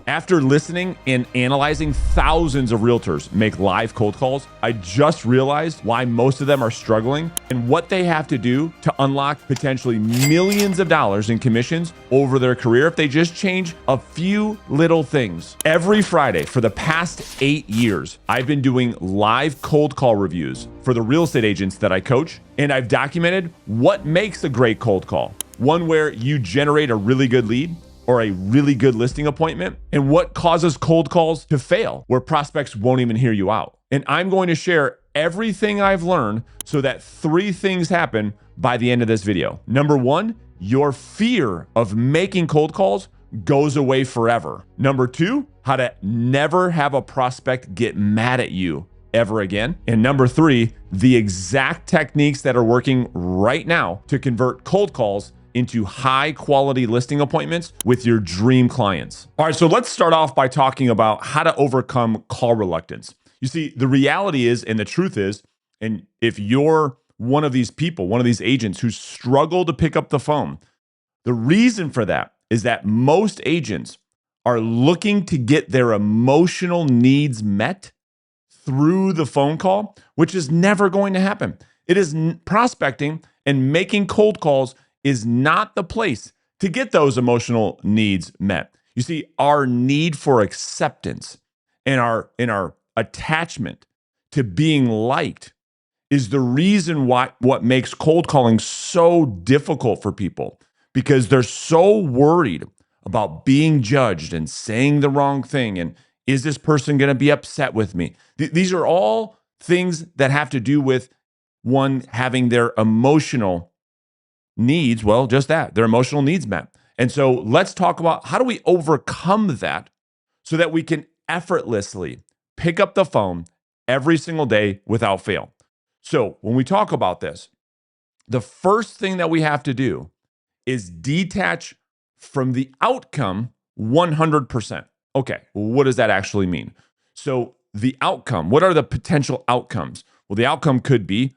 After listening and analyzing thousands of realtors make live cold calls, I just realized why most of them are struggling and what they have to do to unlock potentially millions of dollars in commissions over their career if they just change a few little things. Every Friday for the past 8 years, I've been doing live cold call reviews for the real estate agents that I coach, and I've documented what makes a great cold call. One where you generate a really good lead or a really good listing appointment, and what causes cold calls to fail, where prospects won't even hear you out. And I'm going to share everything I've learned so that 3 things happen by the end of this video. Number 1, your fear of making cold calls goes away forever. Number 2, how to never have a prospect get mad at you ever again. And number 3, the exact techniques that are working right now to convert cold calls into high quality listing appointments with your dream clients. All right, so let's start off by talking about how to overcome call reluctance. You see, the reality is, and the truth is, and if you're one of these people, one of these agents who struggle to pick up the phone, the reason for that is that most agents are looking to get their emotional needs met through the phone call, which is never going to happen. It is prospecting and making cold calls is not the place to get those emotional needs met. You see, our need for acceptance and our attachment to being liked is the reason why what makes cold calling so difficult for people, because they're so worried about being judged and saying the wrong thing, and is this person going to be upset with me? These are all things that have to do with one having their emotional needs, well, just that, their emotional needs met. And so let's talk about how do we overcome that so that we can effortlessly pick up the phone every single day without fail. So when we talk about this, the first thing that we have to do is detach from the outcome 100%. Okay, well, what does that actually mean? So the outcome, what are the potential outcomes? Well, the outcome could be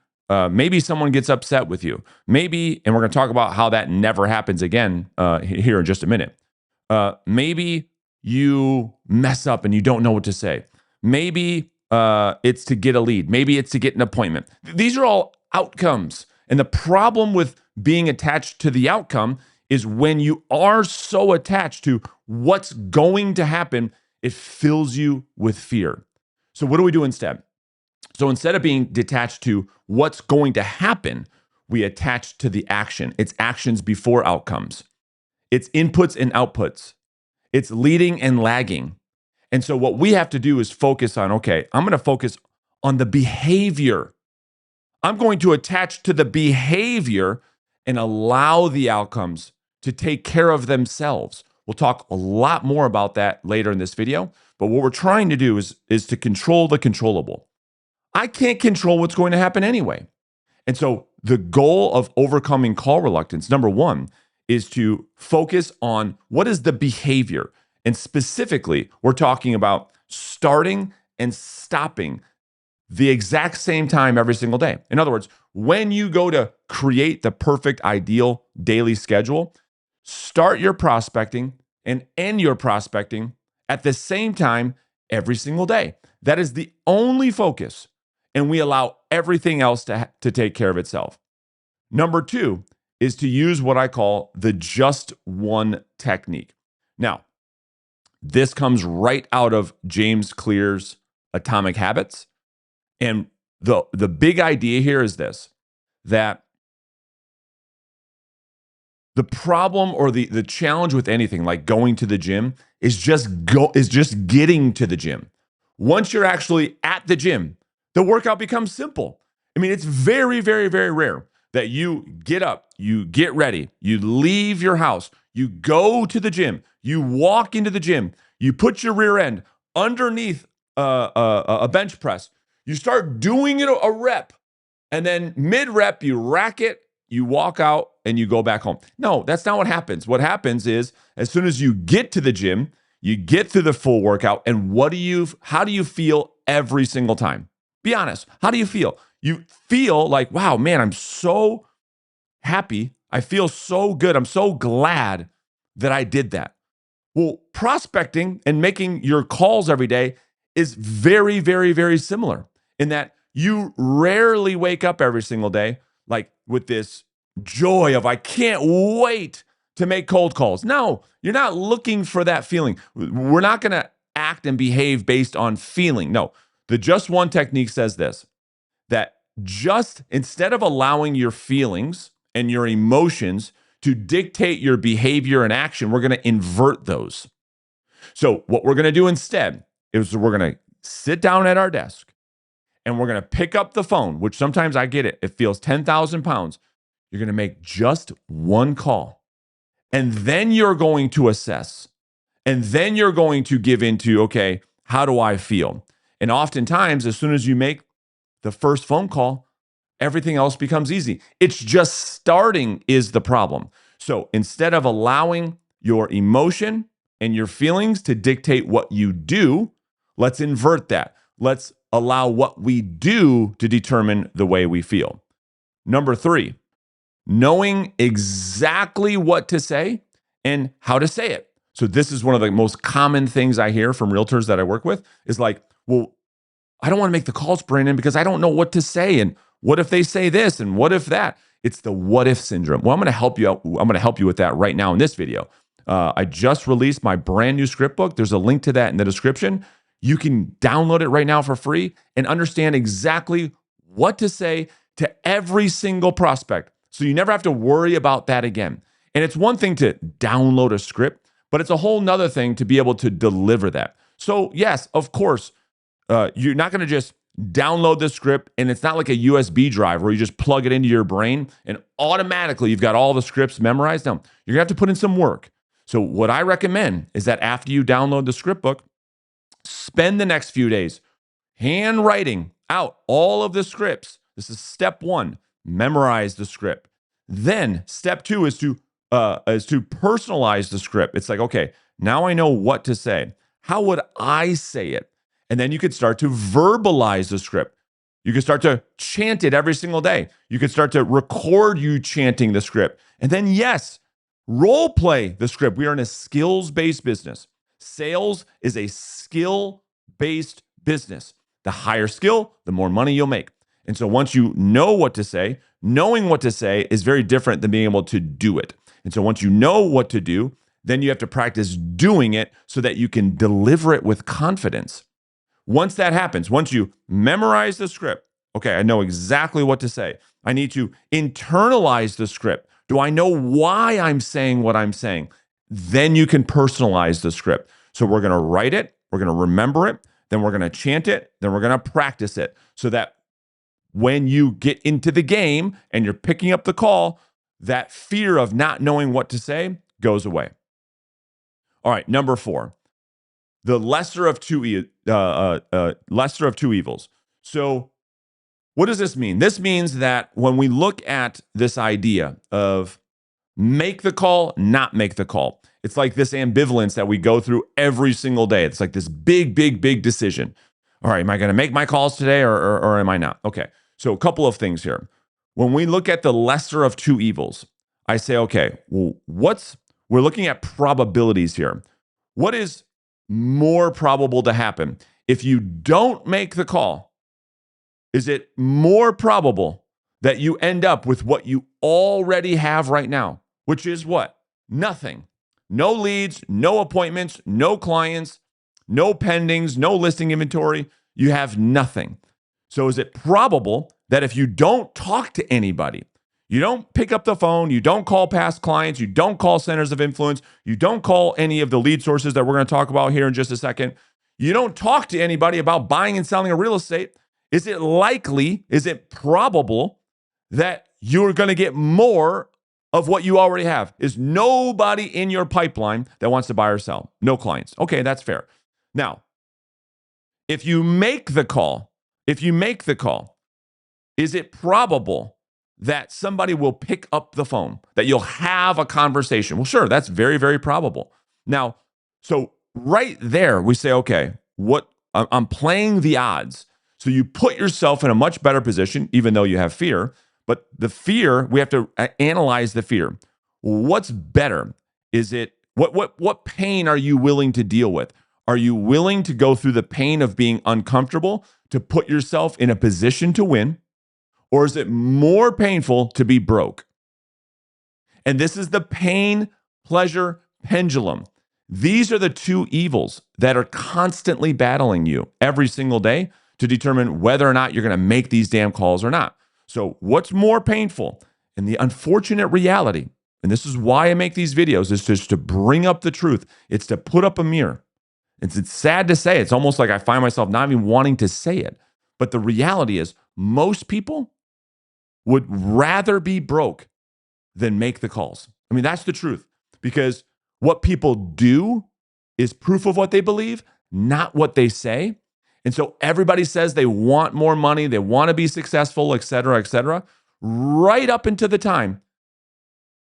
maybe someone gets upset with you. Maybe, and we're going to talk about how that never happens again here in just a minute. Maybe you mess up and you don't know what to say. Maybe it's to get a lead. Maybe it's to get an appointment. These are all outcomes. And the problem with being attached to the outcome is when you are so attached to what's going to happen, it fills you with fear. So what do we do instead? So instead of being detached to what's going to happen, we attach to the action. It's actions before outcomes. It's inputs and outputs. It's leading and lagging. And so what we have to do is focus on, okay, I'm going to focus on the behavior. I'm going to attach to the behavior and allow the outcomes to take care of themselves. We'll talk a lot more about that later in this video. But what we're trying to do is to control the controllable. I can't control what's going to happen anyway. And so the goal of overcoming call reluctance, number 1, is to focus on what is the behavior. And specifically, we're talking about starting and stopping the exact same time every single day. In other words, when you go to create the perfect ideal daily schedule, start your prospecting and end your prospecting at the same time every single day. That is the only focus. And we allow everything else to take care of itself. Number 2 is to use what I call the just one technique. Now, this comes right out of James Clear's Atomic Habits. And the big idea here is this, that the problem or the challenge with anything like going to the gym is just getting to the gym. Once you're actually at the gym, the workout becomes simple. I mean, it's very, very, very rare that you get up, you get ready, you leave your house, you go to the gym, you walk into the gym, you put your rear end underneath a bench press, you start doing it a rep, and then mid-rep, you rack it, you walk out, and you go back home. No, that's not what happens. What happens is as soon as you get to the gym, you get through the full workout, and how do you feel every single time? Be honest. How do you feel? You feel like, wow, man, I'm so happy. I feel so good. I'm so glad that I did that. Well, prospecting and making your calls every day is very, very, very similar in that you rarely wake up every single day like with this joy of, I can't wait to make cold calls. No, you're not looking for that feeling. We're not going to act and behave based on feeling. No, the just one technique says this, that just instead of allowing your feelings and your emotions to dictate your behavior and action, we're going to invert those. So, what we're going to do instead is we're going to sit down at our desk and we're going to pick up the phone, which sometimes I get it. It feels 10,000 pounds. You're going to make just one call. And then you're going to assess. And then you're going to give into, okay, how do I feel? And oftentimes, as soon as you make the first phone call, everything else becomes easy. It's just starting is the problem. So instead of allowing your emotion and your feelings to dictate what you do, let's invert that. Let's allow what we do to determine the way we feel. Number 3, knowing exactly what to say and how to say it. So this is one of the most common things I hear from realtors that I work with is like, well, I don't want to make the calls, Brandon, because I don't know what to say. And what if they say this? And what if that? It's the what if syndrome. Well, I'm going to help you out. I'm going to help you with that right now in this video. I just released my brand new script book. There's a link to that in the description. You can download it right now for free and understand exactly what to say to every single prospect. So you never have to worry about that again. And it's one thing to download a script, but it's a whole nother thing to be able to deliver that. So yes, of course, you're not going to just download the script and it's not like a USB drive where you just plug it into your brain and automatically you've got all the scripts memorized. No, you're going to have to put in some work. So what I recommend is that after you download the script book, spend the next few days handwriting out all of the scripts. This is step 1, memorize the script. Then step 2 is to personalize the script. It's like, okay, now I know what to say. How would I say it? And then you could start to verbalize the script. You could start to chant it every single day. You could start to record you chanting the script. And then, yes, role play the script. We are in a skills-based business. Sales is a skill-based business. The higher skill, the more money you'll make. And so once you know what to say, knowing what to say is very different than being able to do it. And so once you know what to do, then you have to practice doing it so that you can deliver it with confidence. Once that happens, once you memorize the script, okay, I know exactly what to say. I need to internalize the script. Do I know why I'm saying what I'm saying? Then you can personalize the script. So we're going to write it, we're going to remember it, then we're going to chant it, then we're going to practice it so that when you get into the game and you're picking up the call, that fear of not knowing what to say goes away. All right, number 4. The lesser of two evils. So what does this mean? This means that when we look at this idea of make the call, not make the call, it's like this ambivalence that we go through every single day. It's like this big, big, big decision. All right, am I going to make my calls today or am I not? Okay, so a couple of things here. When we look at the lesser of two evils, I say, okay, well, we're looking at probabilities here. What is more probable to happen? If you don't make the call, is it more probable that you end up with what you already have right now, which is what? Nothing. No leads, no appointments, no clients, no pendings, no listing inventory. You have nothing. So is it probable that if you don't talk to anybody, you don't pick up the phone, you don't call past clients, you don't call centers of influence, you don't call any of the lead sources that we're going to talk about here in just a second, you don't talk to anybody about buying and selling a real estate, is it likely, is it probable that you're going to get more of what you already have? Is nobody in your pipeline that wants to buy or sell? No clients. Okay, that's fair. Now, if you make the call, is it probable that somebody will pick up the phone, that you'll have a conversation? Well, sure, that's very, very probable. Now, so right there, we say, okay, I'm playing the odds. So you put yourself in a much better position, even though you have fear. But the fear, we have to analyze the fear. What's better? Is it What pain are you willing to deal with? Are you willing to go through the pain of being uncomfortable to put yourself in a position to win? Or is it more painful to be broke? And this is the pain pleasure pendulum. These are the two evils that are constantly battling you every single day to determine whether or not you're going to make these damn calls or not. So, what's more painful? And the unfortunate reality, and this is why I make these videos, is just to bring up the truth. It's to put up a mirror. It's sad to say. It's almost like I find myself not even wanting to say it. But the reality is, most people would rather be broke than make the calls. I mean, that's the truth. Because what people do is proof of what they believe, not what they say. And so everybody says they want more money, they want to be successful, et cetera, right up into the time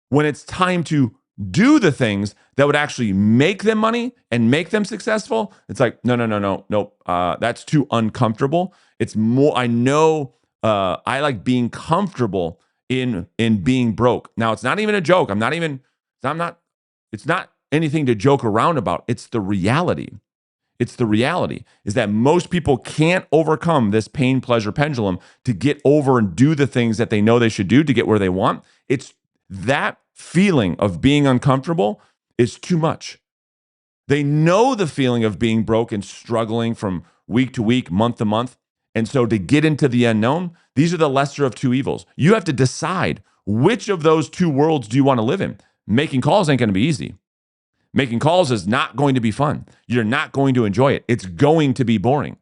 when it's time to do the things that would actually make them money and make them successful. It's like, no. That's too uncomfortable. It's more, I know I like being comfortable in being broke. Now, it's not even a joke. It's not anything to joke around about. It's the reality. It's the reality is that most people can't overcome this pain pleasure pendulum to get over and do the things that they know they should do to get where they want. It's that feeling of being uncomfortable is too much. They know the feeling of being broke and struggling from week to week, month to month. And so to get into the unknown, these are the lesser of two evils. You have to decide which of those two worlds do you want to live in. Making calls ain't going to be easy. Making calls is not going to be fun. You're not going to enjoy it. It's going to be boring.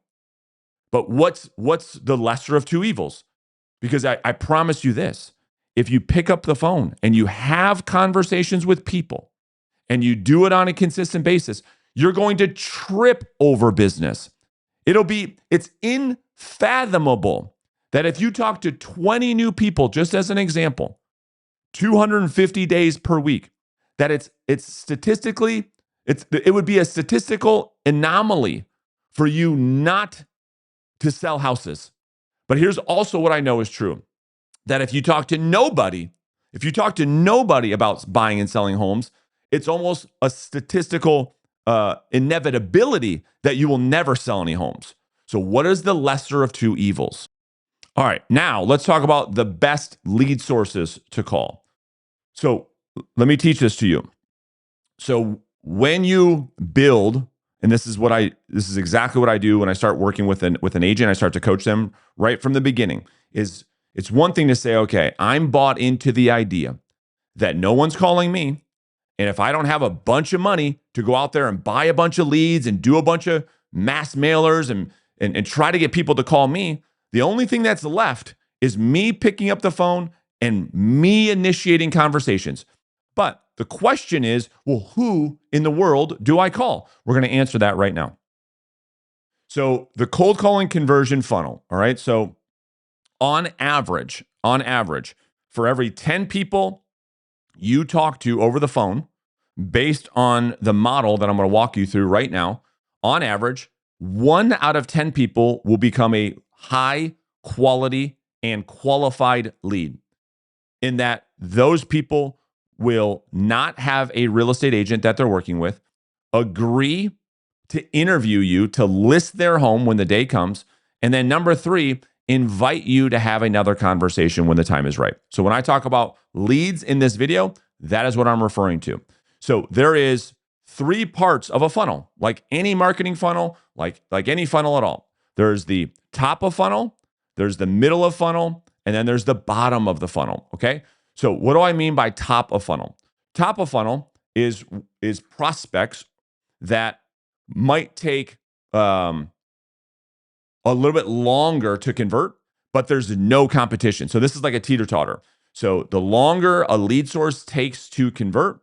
But what's the lesser of two evils? Because I promise you this, if you pick up the phone and you have conversations with people and you do it on a consistent basis, you're going to trip over business. It's unfathomable that if you talk to 20 new people, just as an example, 250 days per week, that it would be a statistical anomaly for you not to sell houses. But here's also what I know is true, that if you talk to nobody about buying and selling homes, it's almost a statistical inevitability that you will never sell any homes. So what is the lesser of two evils? All right, now let's talk about the best lead sources to call. So let me teach this to you. So when you build, and this is exactly what I do when I start working with an agent, I start to coach them right from the beginning. It's one thing to say, okay, I'm bought into the idea that no one's calling me. And if I don't have a bunch of money to go out there and buy a bunch of leads and do a bunch of mass mailers and try to get people to call me, the only thing that's left is me picking up the phone and me initiating conversations. But the question is, well, who in the world do I call? We're going to answer that right now. So the cold calling conversion funnel, all right? So on average, for every 10 people you talk to over the phone, based on the model that I'm going to walk you through right now, on average, 1 out of 10 people will become a high quality and qualified lead, in that those people will not have a real estate agent that they're working with, agree to interview you to list their home when the day comes, and then number 3, invite you to have another conversation when the time is right. So when I talk about leads in this video, that is what I'm referring to. So there is 3 parts of a funnel, like any marketing funnel, like any funnel at all. There's the top of funnel, there's the middle of funnel, and then there's the bottom of the funnel, okay? So what do I mean by top of funnel? Top of funnel is prospects that might take a little bit longer to convert, but there's no competition. So this is like a teeter-totter. So the longer a lead source takes to convert,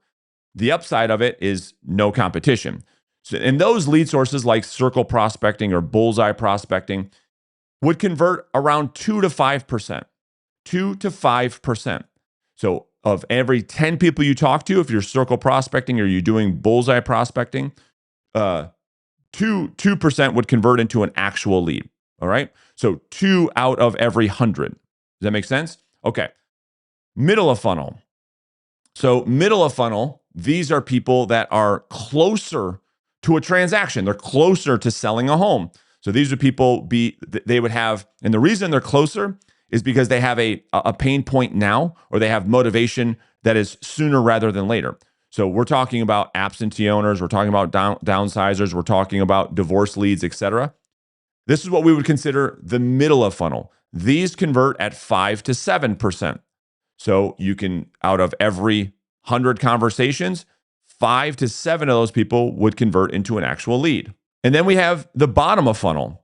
the upside of it is no competition. So, and those lead sources like circle prospecting or bullseye prospecting would convert around 2 to 5%. 2 to 5%. So of every 10 people you talk to, if you're circle prospecting or you're doing bullseye prospecting, 2% would convert into an actual lead. All right. So 2 out of every 100. Does that make sense? Okay. Middle of funnel. So middle of funnel these are people that are closer to a transaction. They're closer to selling a home. So these are people they would have, and the reason they're closer is because they have a pain point now, or they have motivation that is sooner rather than later. So we're talking about absentee owners, we're talking about downsizers, we're talking about divorce leads, etc. This is what we would consider the middle of funnel. These convert at 5 to 7%. So you can, out of every 100 conversations, 5 to 7 of those people would convert into an actual lead. And then we have the bottom of funnel.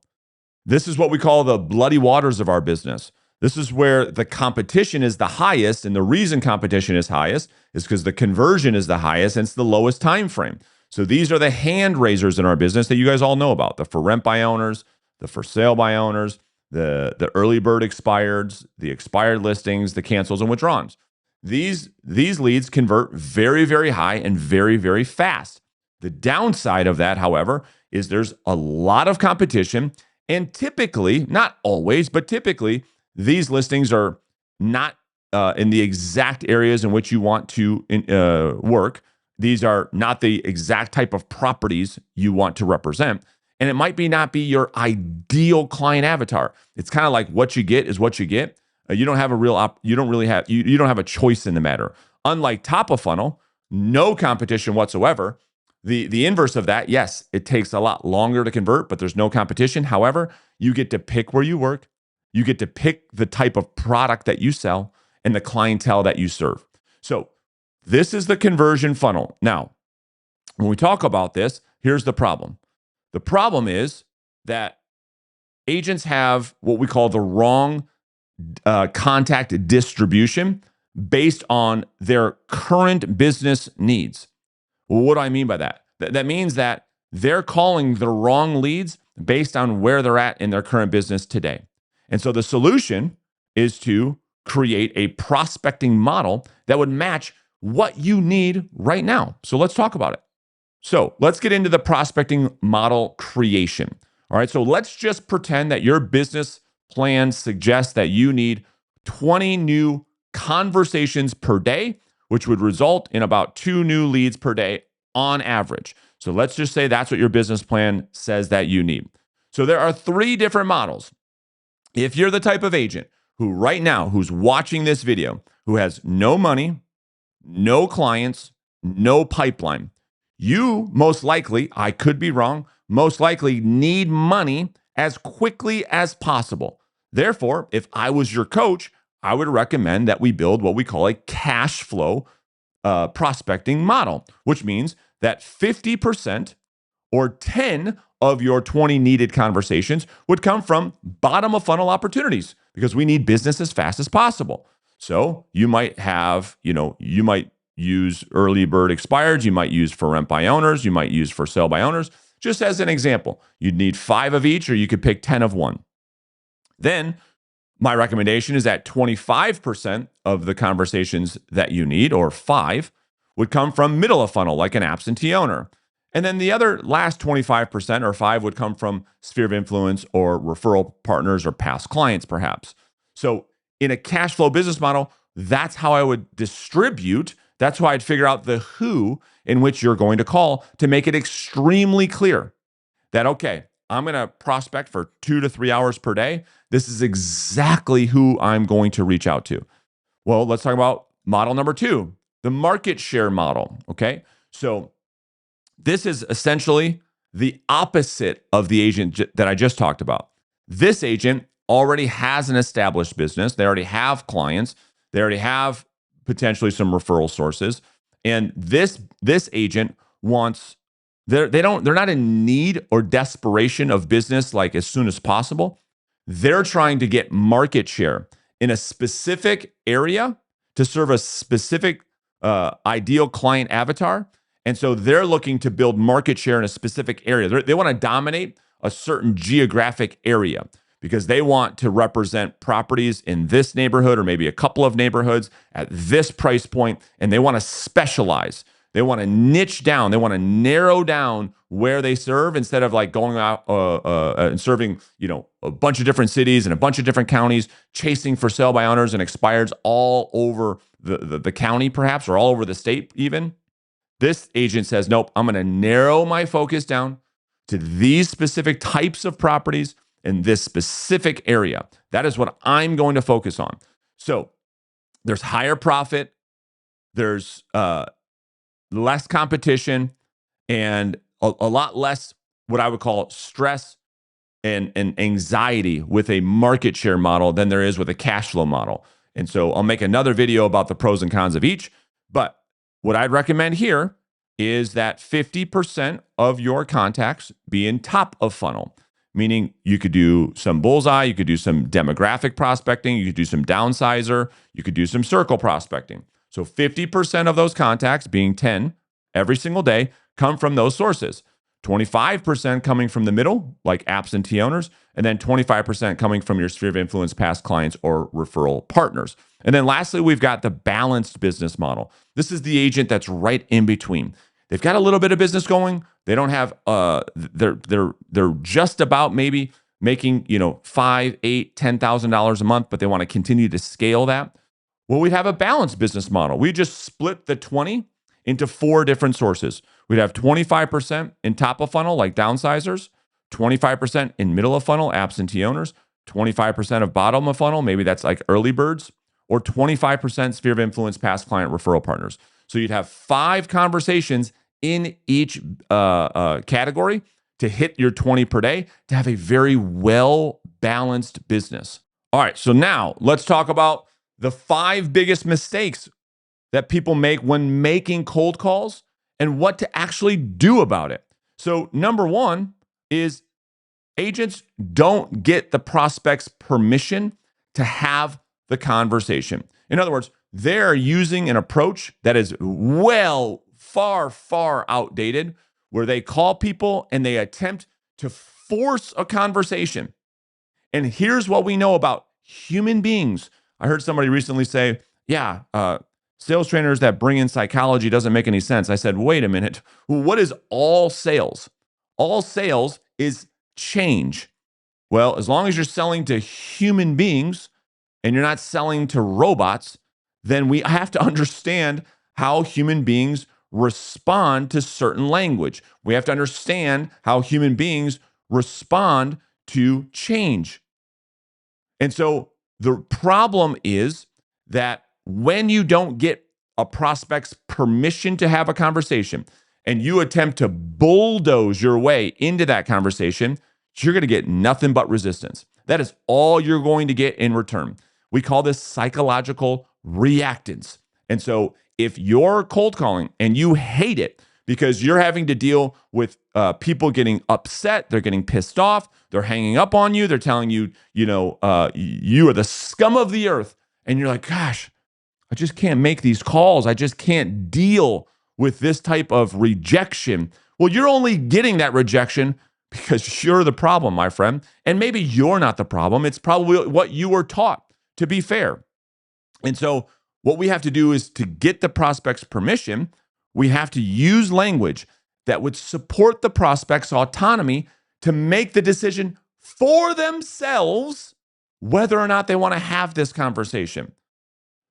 This is what we call the bloody waters of our business. This is where the competition is the highest, and the reason competition is highest is because the conversion is the highest and it's the lowest time frame. So these are the hand raisers in our business that you guys all know about: the for rent by owners, the for sale by owners, the early bird expireds, the expired listings, the cancels and withdrawals. These leads convert very, very high and very, very fast. The downside of that, however, is there's a lot of competition, and typically, not always, but typically, these listings are not in the exact areas in which you want to work. These are not the exact type of properties you want to represent. And it might not be your ideal client avatar. It's kind of like what you get is what you get. You don't have you don't have a choice in the matter. Unlike top of funnel, no competition whatsoever. The inverse of that, yes, it takes a lot longer to convert, but there's no competition. However, you get to pick where you work. You get to pick the type of product that you sell and the clientele that you serve. So this is the conversion funnel. Now, when we talk about this, here's the problem. The problem is that agents have what we call the wrong contact distribution based on their current business needs. Well, what do I mean by that? That means that they're calling the wrong leads based on where they're at in their current business today. And so the solution is to create a prospecting model that would match what you need right now. So let's talk about it. So let's get into the prospecting model creation. All right, so let's just pretend that your business plan suggests that you need 20 new conversations per day, which would result in about 2 new leads per day on average. So let's just say that's what your business plan says that you need. So there are 3 different models. If you're the type of agent who right now, who's watching this video, who has no money, no clients, no pipeline, you most likely, I could be wrong, most likely need money as quickly as possible. Therefore, if I was your coach, I would recommend that we build what we call a cash flow prospecting model, which means that 50% or 10 of your 20 needed conversations would come from bottom of funnel opportunities, because we need business as fast as possible. So you might have, you might use early bird expired, you might use for rent by owners, you might use for sale by owners. Just as an example, you'd need 5 of each, or you could pick 10 of one. Then my recommendation is that 25% of the conversations that you need, or 5, would come from middle of funnel, like an absentee owner. And then the other last 25% or 5 would come from sphere of influence or referral partners or past clients, perhaps. So in a cash flow business model, that's how I would distribute. That's how I'd figure out the who in which you're going to call, to make it extremely clear that, okay, I'm going to prospect for 2 to 3 hours per day. This is exactly who I'm going to reach out to. Well, let's talk about model number 2, the market share model. Okay. So this is essentially the opposite of the agent that I just talked about. This agent already has an established business. They already have clients. They already have potentially some referral sources. And this agent wants, they're not in need or desperation of business like as soon as possible. They're trying to get market share in a specific area to serve a specific ideal client avatar. And so they're looking to build market share in a specific area. They want to dominate a certain geographic area because they want to represent properties in this neighborhood or maybe a couple of neighborhoods at this price point. And they want to specialize. They want to niche down. They want to narrow down where they serve instead of like going out and serving, a bunch of different cities and a bunch of different counties, chasing for sale by owners and expireds all over the county, perhaps, or all over the state even. This agent says, nope, I'm going to narrow my focus down to these specific types of properties in this specific area. That is what I'm going to focus on. So there's higher profit, there's less competition, and a lot less what I would call stress and anxiety with a market share model than there is with a cash flow model. And so I'll make another video about the pros and cons of each. But what I'd recommend here is that 50% of your contacts be in top of funnel, meaning you could do some bullseye, you could do some demographic prospecting, you could do some downsizer, you could do some circle prospecting. So 50% of those contacts, being 10 every single day, come from those sources. 25% coming from the middle, like absentee owners, and then 25% coming from your sphere of influence, past clients, or referral partners. And then lastly, we've got the balanced business model. This is the agent that's right in between. They've got a little bit of business going. They don't have they're just about maybe making, $5,000, $8,000, $10,000 a month, but they want to continue to scale that. Well, we have a balanced business model. We just split the 20 into 4 different sources. We'd have 25% in top of funnel, like downsizers, 25% in middle of funnel, absentee owners, 25% of bottom of funnel, maybe that's like early birds, or 25% sphere of influence, past client, referral partners. So you'd have 5 conversations in each category to hit your 20 per day to have a very well-balanced business. All right, so now let's talk about the 5 biggest mistakes that people make when making cold calls and what to actually do about it. So number 1 is agents don't get the prospect's permission to have the conversation. In other words, they're using an approach that is far outdated, where they call people and they attempt to force a conversation. And here's what we know about human beings. I heard somebody recently say, sales trainers that bring in psychology doesn't make any sense. I said, wait a minute. What is all sales? All sales is change. Well, as long as you're selling to human beings and you're not selling to robots, then we have to understand how human beings respond to certain language. We have to understand how human beings respond to change. And so the problem is that when you don't get a prospect's permission to have a conversation and you attempt to bulldoze your way into that conversation, you're going to get nothing but resistance. That is all you're going to get in return. We call this psychological reluctance. And so if you're cold calling and you hate it because you're having to deal with people getting upset, they're getting pissed off, they're hanging up on you, they're telling you, you are the scum of the earth, and you're like, gosh, I just can't make these calls. I just can't deal with this type of rejection. Well, you're only getting that rejection because you're the problem, my friend. And maybe you're not the problem. It's probably what you were taught, to be fair. And so what we have to do is, to get the prospect's permission, we have to use language that would support the prospect's autonomy to make the decision for themselves whether or not they want to have this conversation.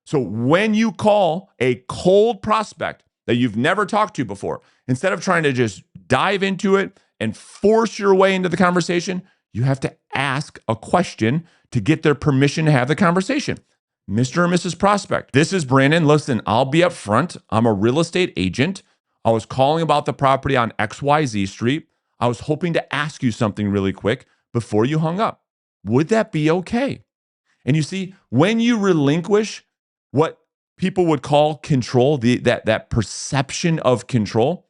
So when you call a cold prospect that you've never talked to before, instead of trying to just dive into it and force your way into the conversation, you have to ask a question to get their permission to have the conversation. Mr. or Mrs. Prospect, this is Brandon. Listen, I'll be up front. I'm a real estate agent. I was calling about the property on XYZ Street. I was hoping to ask you something really quick before you hung up. Would that be okay? And you see, when you relinquish what people would call control, that perception of control,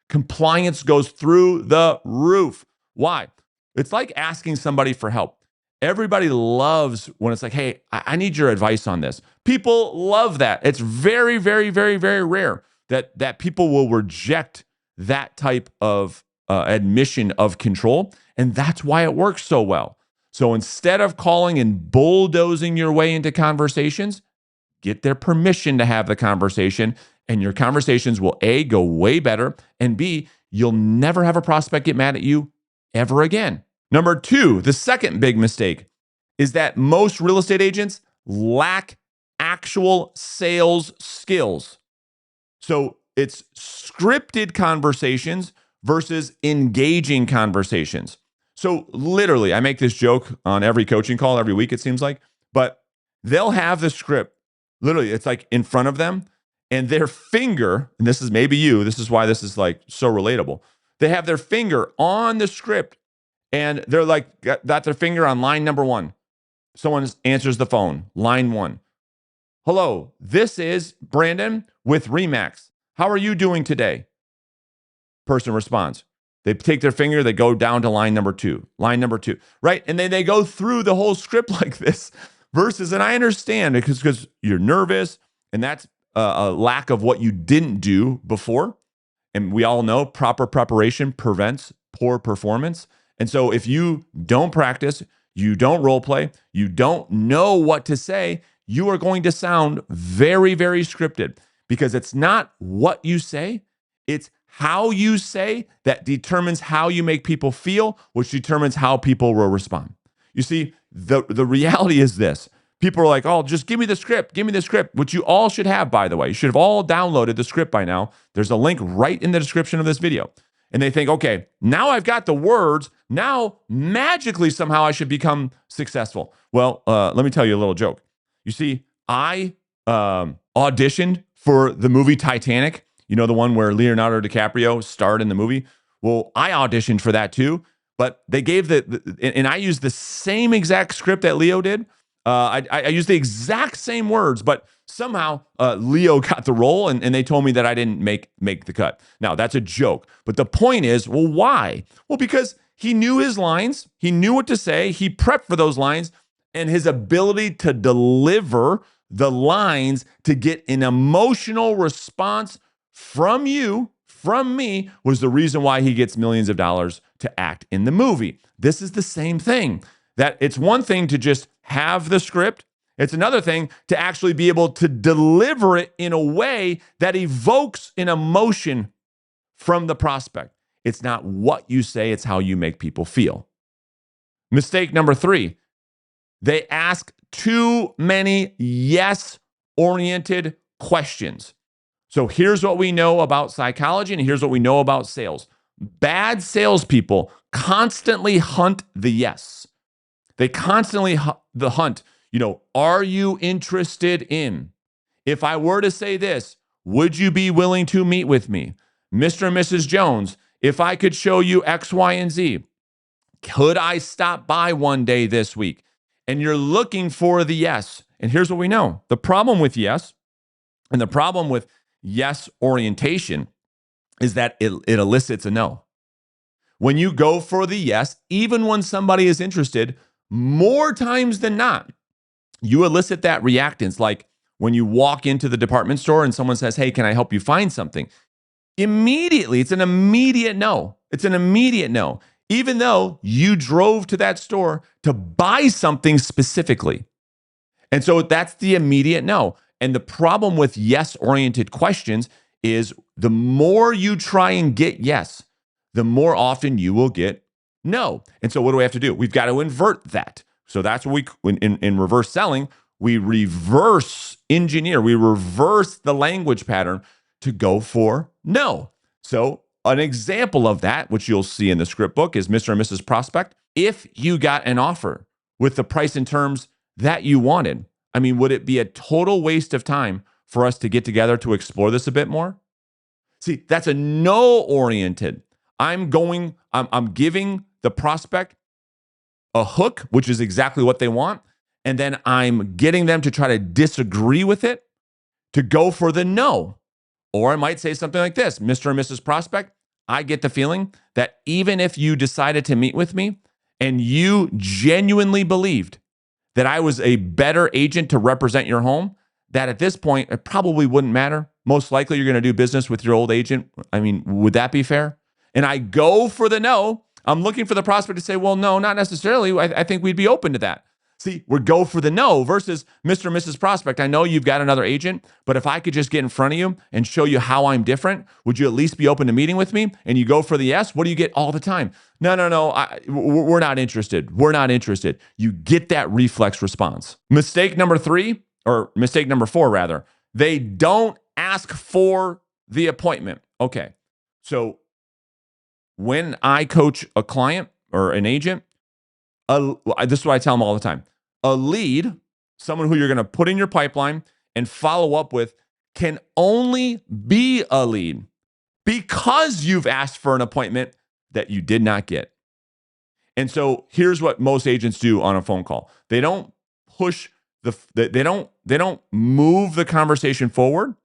compliance goes through the roof. Why? It's like asking somebody for help. Everybody loves when it's like, hey, I need your advice on this. People love that. It's very, very, very, very rare that people will reject that type of admission of control. And that's why it works so well. So instead of calling and bulldozing your way into conversations, get their permission to have the conversation, and your conversations will A, go way better, and B, you'll never have a prospect get mad at you ever again. Number 2, the second big mistake is that most real estate agents lack actual sales skills. So it's scripted conversations versus engaging conversations. So literally, I make this joke on every coaching call every week, it seems like, but they'll have the script. Literally, it's like in front of them, and their finger, and this is maybe you, this is why this is like so relatable. They have their finger on the script, and they're like, got their finger on line number 1. Someone answers the phone, line 1. Hello, this is Brandon with Remax. How are you doing today? Person responds. They take their finger, they go down to line number 2, right? And then they go through the whole script like this versus, and I understand because you're nervous and that's a lack of what you didn't do before. And we all know proper preparation prevents poor performance. And so if you don't practice, you don't role play, you don't know what to say, you are going to sound very, very scripted because it's not what you say, it's how you say that determines how you make people feel, which determines how people will respond. You see, the reality is this. People are like, oh, just give me the script, which you all should have, by the way. You should have all downloaded the script by now. There's a link right in the description of this video. And they think, okay, now I've got the words. Now, magically, somehow I should become successful. Well, let me tell you a little joke. You see, I auditioned for the movie Titanic. You know, the one where Leonardo DiCaprio starred in the movie? Well, I auditioned for that too, but they gave and I used the same exact script that Leo did. I used the exact same words, but somehow Leo got the role and they told me that I didn't make the cut. Now, that's a joke. But the point is, well, why? Well, because he knew his lines. He knew what to say. He prepped for those lines. And his ability to deliver the lines to get an emotional response from you, from me, was the reason why he gets millions of dollars to act in the movie. This is the same thing. That it's one thing to just have the script. It's another thing to actually be able to deliver it in a way that evokes an emotion from the prospect. It's not what you say, it's how you make people feel. Mistake number 3, they ask too many yes-oriented questions. So here's what we know about psychology, and here's what we know about sales. Bad salespeople constantly hunt the yes. They constantly hunt, are you interested in? If I were to say this, would you be willing to meet with me? Mr. and Mrs. Jones, if I could show you X, Y, and Z, could I stop by one day this week? And you're looking for the yes. And here's what we know. The problem with yes, and the problem with yes orientation is that it elicits a no. When you go for the yes, even when somebody is interested, more times than not, you elicit that reactance. Like when you walk into the department store and someone says, hey, can I help you find something? Immediately, it's an immediate no. It's an immediate no. Even though you drove to that store to buy something specifically. And so that's the immediate no. And the problem with yes-oriented questions is the more you try and get yes, the more often you will get no. And so what do we have to do? We've got to invert that. So that's what in reverse selling, we reverse engineer, we reverse the language pattern to go for no. So an example of that, which you'll see in the script book, is Mr. and Mrs. Prospect. If you got an offer with the price and terms that you wanted, I mean, would it be a total waste of time for us to get together to explore this a bit more? See, that's a no-oriented. I'm giving the prospect a hook, which is exactly what they want, and then I'm getting them to try to disagree with it to go for the no. Or I might say something like this, Mr. and Mrs. Prospect, I get the feeling that even if you decided to meet with me and you genuinely believed that I was a better agent to represent your home, that at this point, it probably wouldn't matter. Most likely you're going to do business with your old agent. I mean, would that be fair? And I go for the no. I'm looking for the prospect to say, well, no, not necessarily. I think we'd be open to that. See, we go for the no versus Mr. and Mrs. Prospect. I know you've got another agent, but if I could just get in front of you and show you how I'm different, would you at least be open to meeting with me? And you go for the yes. What do you get all the time? No, we're not interested. We're not interested. You get that reflex response. Mistake number 4, rather. They don't ask for the appointment. Okay. So when I coach a client or an agent, this is what I tell them all the time. A lead, someone who you're going to put in your pipeline and follow up with, can only be a lead because you've asked for an appointment that you did not get. And so here's what most agents do on a phone call. They don't push they don't move the conversation forward.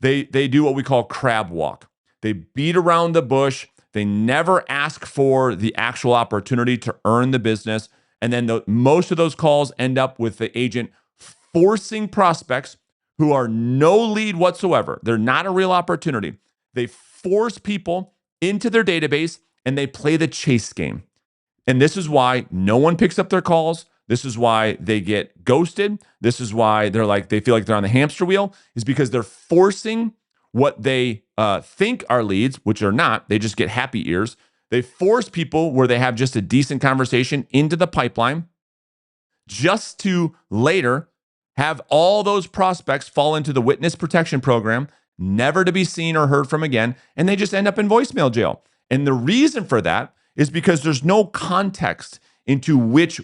They do what we call crab walk. They beat around the bush. They never ask for the actual opportunity to earn the business. And then most of those calls end up with the agent forcing prospects who are no lead whatsoever. They're not a real opportunity. They force people into their database and they play the chase game. And this is why no one picks up their calls. This is why they get ghosted. This is why they feel like they're on the hamster wheel, is because they're forcing what they think are leads, which are not. They just get happy ears. They force people where they have just a decent conversation into the pipeline just to later have all those prospects fall into the witness protection program, never to be seen or heard from again, and they just end up in voicemail jail. And the reason for that is because there's no context into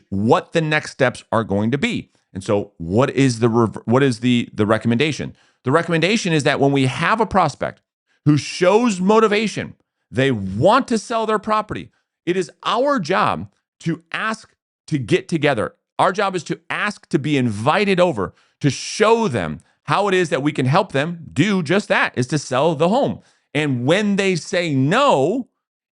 what the next steps are going to be. And so what is the recommendation? The recommendation is that when we have a prospect who shows motivation, they want to sell their property, it is our job to ask to get together. Our job is to ask to be invited over to show them how it is that we can help them do just that, is to sell the home. And when they say no,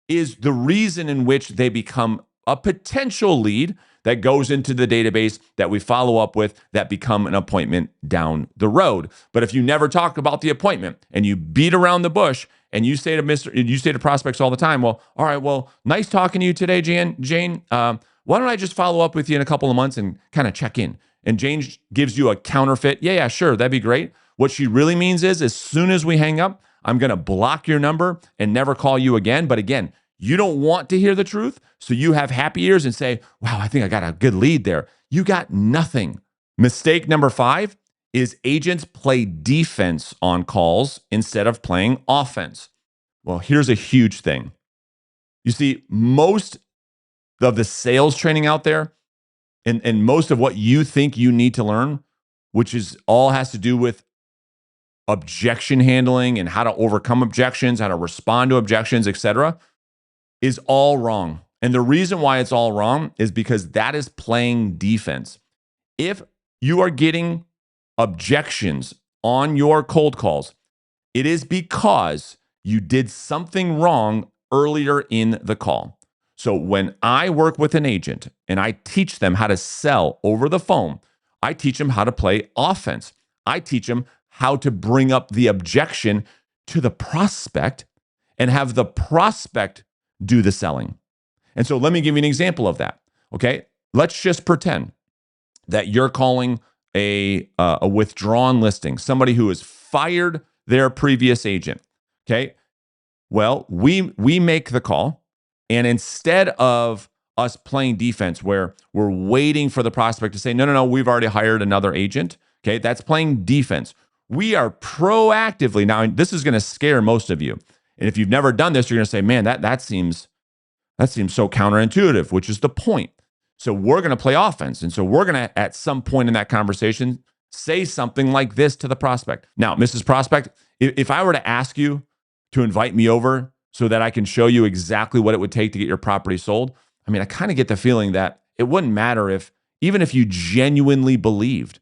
is the reason in which they become a potential lead that goes into the database that we follow up with, that become an appointment down the road. But if you never talk about the appointment and you beat around the bush and you say to prospects all the time, well, all right, well, nice talking to you today, Jane. Why don't I just follow up with you in a couple of months and kind of check in? And Jane gives you a counterfeit. Yeah, sure, that'd be great. What she really means is, as soon as we hang up, I'm going to block your number and never call you again. But again, you don't want to hear the truth, so you have happy ears and say, wow, I think I got a good lead there. You got nothing. Mistake number 5 is agents play defense on calls instead of playing offense. Well, here's a huge thing. You see, most of the sales training out there and most of what you think you need to learn, which is all has to do with objection handling and how to overcome objections, how to respond to objections, etc., is all wrong. And the reason why it's all wrong is because that is playing defense. If you are getting objections on your cold calls, it is because you did something wrong earlier in the call. So when I work with an agent and I teach them how to sell over the phone, I teach them how to play offense. I teach them how to bring up the objection to the prospect and have the prospect do the selling. And so let me give you an example of that. Okay, let's just pretend that you're calling a withdrawn listing, somebody who has fired their previous agent. Okay, well, we make the call, and instead of us playing defense where we're waiting for the prospect to say, no, we've already hired another agent. Okay, that's playing defense. We are proactively, now this is going to scare most of you. And if you've never done this, you're going to say, man, that seems so counterintuitive, which is the point. So we're going to play offense. And so we're going to, at some point in that conversation, say something like this to the prospect. Now, Mrs. Prospect, if I were to ask you to invite me over so that I can show you exactly what it would take to get your property sold, I mean, I kind of get the feeling that it wouldn't matter even if you genuinely believed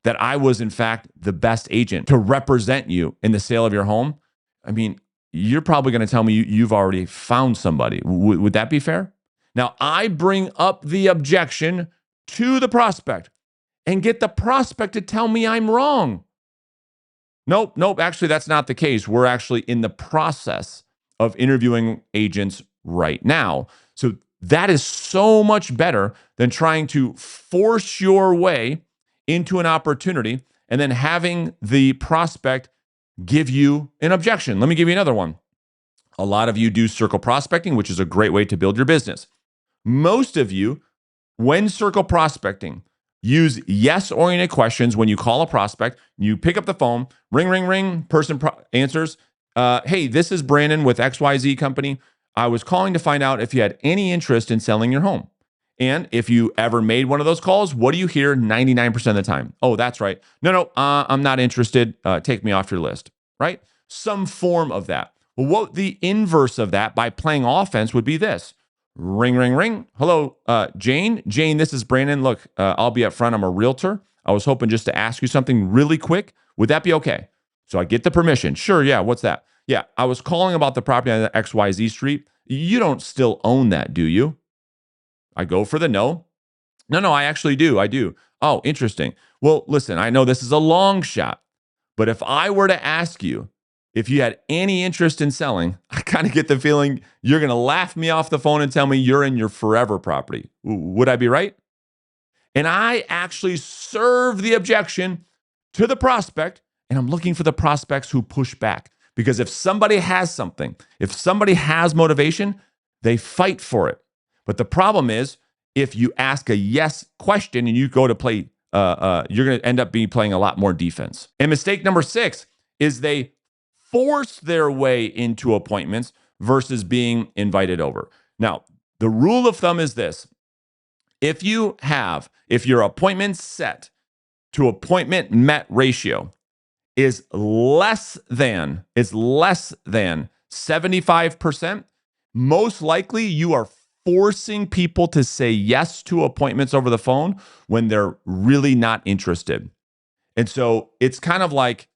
that I was, in fact, the best agent to represent you in the sale of your home. I mean, you're probably going to tell me you've already found somebody. Would that be fair? Now, I bring up the objection to the prospect and get the prospect to tell me I'm wrong. Nope. Actually, that's not the case. We're actually in the process of interviewing agents right now. So that is so much better than trying to force your way into an opportunity and then having the prospect give you an objection. Let me give you another one. A lot of you do circle prospecting, which is a great way to build your business. Most of you, when circle prospecting, use yes-oriented questions when you call a prospect. You pick up the phone, ring, ring, ring, person answers. Hey, this is Brandon with XYZ Company. I was calling to find out if you had any interest in selling your home. And if you ever made one of those calls, what do you hear 99% of the time? Oh, that's right. No, I'm not interested. Take me off your list, right? Some form of that. Well, what the inverse of that by playing offense would be this. Ring, ring, ring. Hello, Jane. Jane, this is Brandon. Look, I'll be up front. I'm a realtor. I was hoping just to ask you something really quick. Would that be okay? So I get the permission. Sure, yeah. What's that? Yeah, I was calling about the property on the XYZ street. You don't still own that, do you? I go for the no. No, I actually do. I do. Oh, interesting. Well, listen, I know this is a long shot, but if I were to ask you if you had any interest in selling, I kind of get the feeling you're going to laugh me off the phone and tell me you're in your forever property. Would I be right? And I actually serve the objection to the prospect, and I'm looking for the prospects who push back. Because if somebody has something, if somebody has motivation, they fight for it. But the problem is, if you ask a yes question and you go to play, you're going to end up playing a lot more defense. And mistake number 6 is they force their way into appointments versus being invited over. Now, the rule of thumb is this. If your appointment set to appointment met ratio is less than 75%, most likely you are forcing people to say yes to appointments over the phone when they're really not interested. And so it's kind of like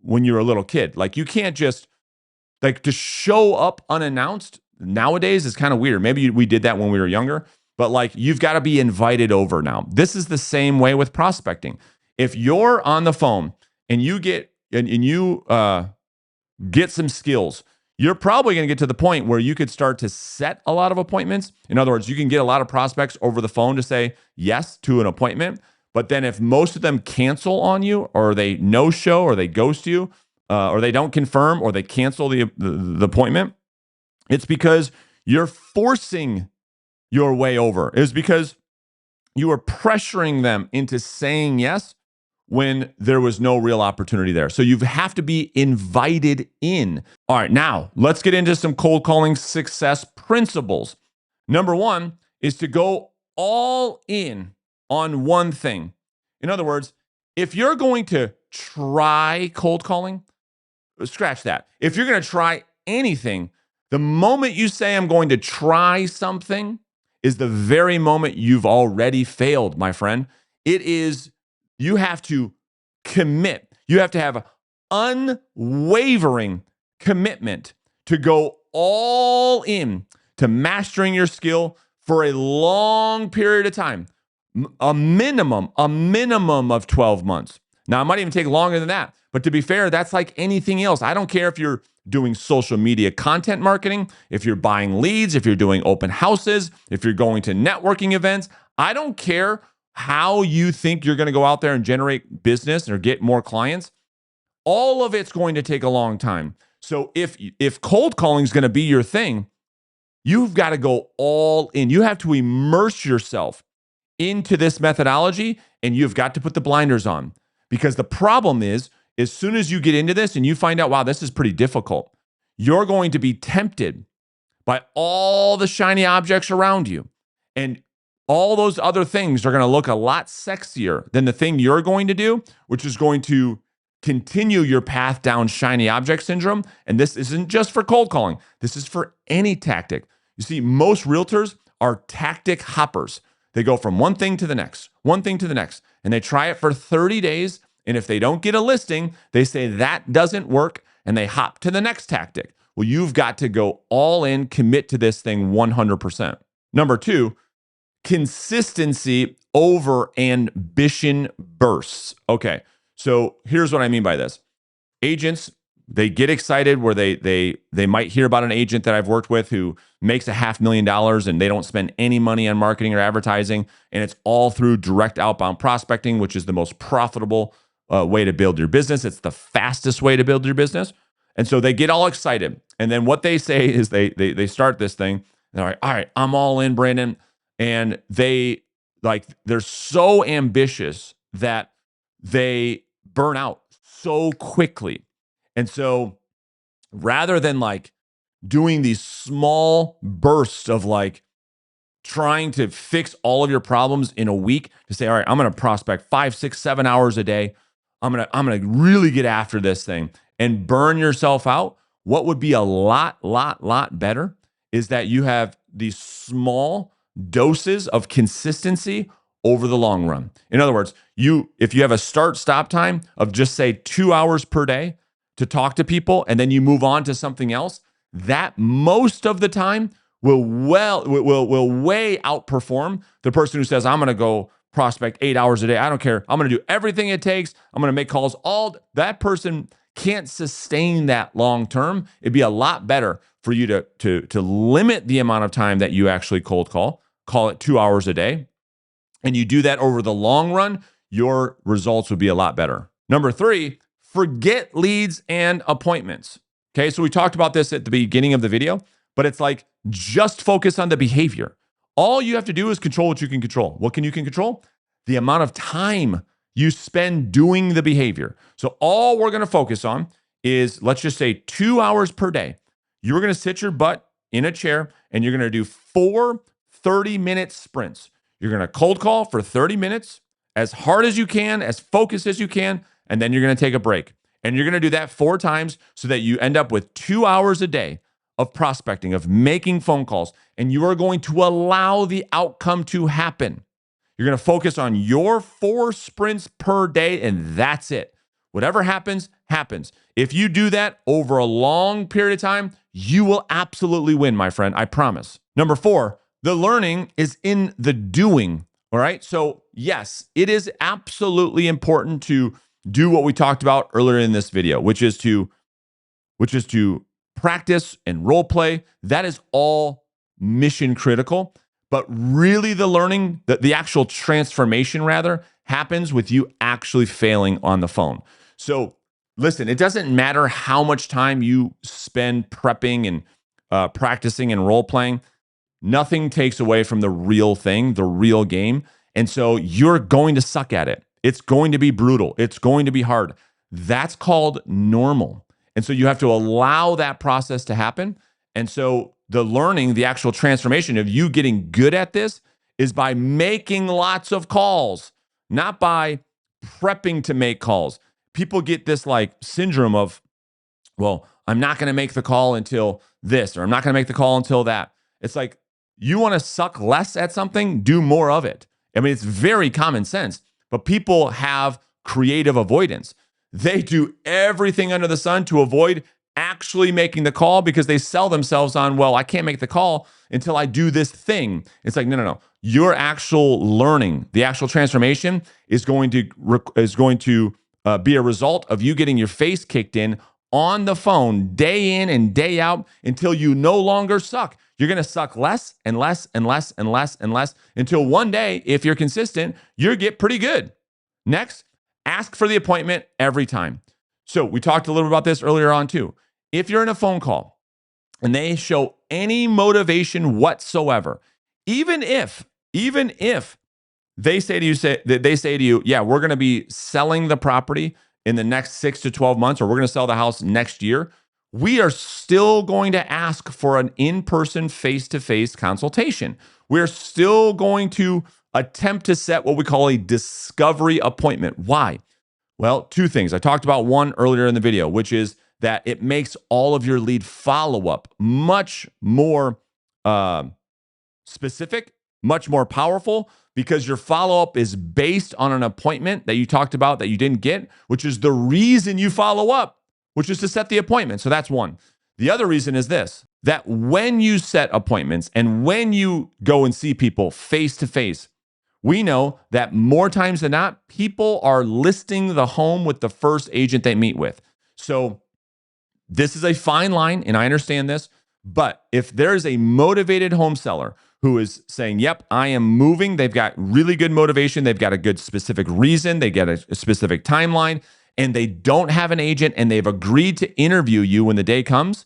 when you're a little kid. Like you can't just to show up unannounced nowadays is kind of weird. Maybe we did that when we were younger, but like you've got to be invited over now. This is the same way with prospecting. If you're on the phone and you get get some skills, you're probably going to get to the point where you could start to set a lot of appointments. In other words, you can get a lot of prospects over the phone to say yes to an appointment. But then if most of them cancel on you, or they no show, or they ghost you, or they don't confirm, or they cancel the appointment, it's because you're forcing your way over. It's because you are pressuring them into saying yes when there was no real opportunity there. So you have to be invited in. All right, now let's get into some cold calling success principles. Number 1 is to go all in on one thing. In other words, if you're going to try cold calling, scratch that. If you're going to try anything, the moment you say, I'm going to try something, is the very moment you've already failed, my friend. It is, you have to commit. You have to have unwavering commitment to go all in to mastering your skill for a long period of time, a minimum of 12 months. Now, it might even take longer than that. But to be fair, that's like anything else. I don't care if you're doing social media content marketing, if you're buying leads, if you're doing open houses, if you're going to networking events. I don't care how you think you're going to go out there and generate business or get more clients. All of it's going to take a long time. So if cold calling is going to be your thing, you've got to go all in. You have to immerse yourself into this methodology, and you've got to put the blinders on. Because the problem is, as soon as you get into this and you find out, wow, this is pretty difficult, you're going to be tempted by all the shiny objects around you. And all those other things are going to look a lot sexier than the thing you're going to do, which is going to continue your path down shiny object syndrome. And this isn't just for cold calling. This is for any tactic. You see, most realtors are tactic hoppers. They go from one thing to the next, and they try it for 30 days. And if they don't get a listing, they say that doesn't work, and they hop to the next tactic. Well, you've got to go all in, commit to this thing 100%. Number 2, consistency over ambition bursts. Okay, so here's what I mean by this. Agents, they get excited where they might hear about an agent that I've worked with who makes $500,000 and they don't spend any money on marketing or advertising, and it's all through direct outbound prospecting, which is the most profitable way to build your business. It's the fastest way to build your business. And so they get all excited. And then what they say is they start this thing. They're like, all right, I'm all in, Brandon. And they're so ambitious that they burn out so quickly. And so rather than like doing these small bursts of like trying to fix all of your problems in a week to say, all right, I'm going to prospect 5, 6, 7 hours a day. I'm going to really get after this thing and burn yourself out. What would be a lot better is that you have these small doses of consistency over the long run. In other words, if you have a start stop time of just say 2 hours per day to talk to people, and then you move on to something else, that most of the time will way outperform the person who says, I'm going to go prospect 8 hours a day. I don't care. I'm going to do everything it takes. I'm going to make calls. That person can't sustain that long term. It'd be a lot better for you to limit the amount of time that you actually cold call it 2 hours a day. And you do that over the long run, your results would be a lot better. Number 3, forget leads and appointments. Okay, so we talked about this at the beginning of the video, but it's like just focus on the behavior. All you have to do is control what you can control. What can you control? The amount of time you spend doing the behavior. So all we're going to focus on is, let's just say 2 hours per day. You're going to sit your butt in a chair and you're going to do 4 30-minute sprints. You're going to cold call for 30 minutes, as hard as you can, as focused as you can, and then you're going to take a break. And you're going to do that 4 times so that you end up with 2 hours a day of prospecting, of making phone calls, and you are going to allow the outcome to happen. You're going to focus on your 4 sprints per day, and that's it. Whatever happens, happens. If you do that over a long period of time, you will absolutely win, my friend. I promise. Number 4, the learning is in the doing. All right. So yes, it is absolutely important to do what we talked about earlier in this video, which is to practice and role play. That is all mission critical. But really the learning, the actual transformation rather, happens with you actually failing on the phone. So listen, it doesn't matter how much time you spend prepping and practicing and role playing. Nothing takes away from the real thing, the real game. And so you're going to suck at it. It's going to be brutal. It's going to be hard. That's called normal. And so you have to allow that process to happen. And so the learning, the actual transformation of you getting good at this is by making lots of calls, not by prepping to make calls. People get this like syndrome of, well, I'm not going to make the call until this, or I'm not going to make the call until that. It's like, you want to suck less at something, do more of it. I mean, it's very common sense, but people have creative avoidance. They do everything under the sun to avoid actually making the call because they sell themselves on, well, I can't make the call until I do this thing. It's like, no. Your actual learning, the actual transformation is going to be a result of you getting your face kicked in on the phone day in and day out until you no longer suck. You're going to suck less and less and less and less and less until one day, if you're consistent, you get pretty good. Next, ask for the appointment every time. So we talked a little about this earlier on too. If you're in a phone call and they show any motivation whatsoever, even if they say to you, yeah, we're going to be selling the property in the next 6 to 12 months, or we're going to sell the house next year, we are still going to ask for an in-person, face-to-face consultation. We're still going to attempt to set what we call a discovery appointment. Why? Well, 2 things. I talked about one earlier in the video, which is that it makes all of your lead follow-up much more specific, much more powerful, because your follow-up is based on an appointment that you talked about that you didn't get, which is the reason you follow up, which is to set the appointment. So that's one. The other reason is this, that when you set appointments and when you go and see people face to face, we know that more times than not, people are listing the home with the first agent they meet with. So this is a fine line, and I understand this, but if there is a motivated home seller who is saying, yep, I am moving, they've got really good motivation, they've got a good specific reason, they get a specific timeline, and they don't have an agent and they've agreed to interview you when the day comes,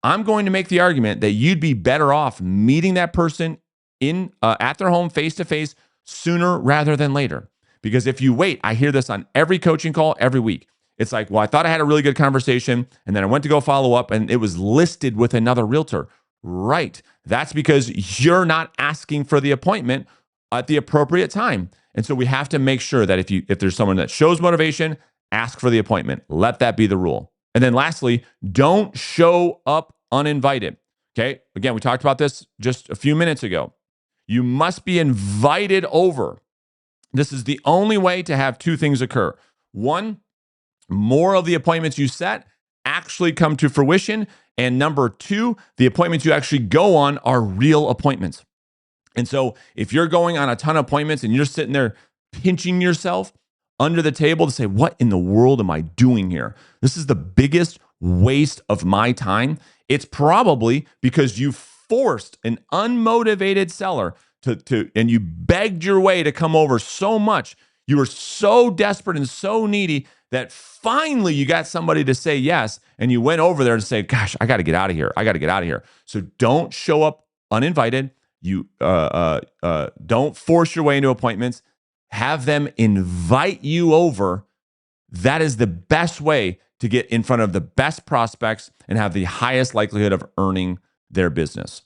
I'm going to make the argument that you'd be better off meeting that person at their home face-to-face sooner rather than later. Because if you wait, I hear this on every coaching call every week. It's like, well, I thought I had a really good conversation, and then I went to go follow up, and it was listed with another realtor. Right. That's because you're not asking for the appointment at the appropriate time. And so we have to make sure that if there's someone that shows motivation, ask for the appointment. Let that be the rule. And then lastly, don't show up uninvited. Okay. Again, we talked about this just a few minutes ago. You must be invited over. This is the only way to have two things occur. One, more of the appointments you set actually come to fruition. And number two, the appointments you actually go on are real appointments. And so if you're going on a ton of appointments and you're sitting there pinching yourself under the table to say, what in the world am I doing here? This is the biggest waste of my time. It's probably because you forced an unmotivated seller and you begged your way to come over so much. You were so desperate and so needy that finally you got somebody to say yes, and you went over there and say, gosh, I got to get out of here. I got to get out of here. So don't show up uninvited. You don't force your way into appointments. Have them invite you over. That is the best way to get in front of the best prospects and have the highest likelihood of earning their business.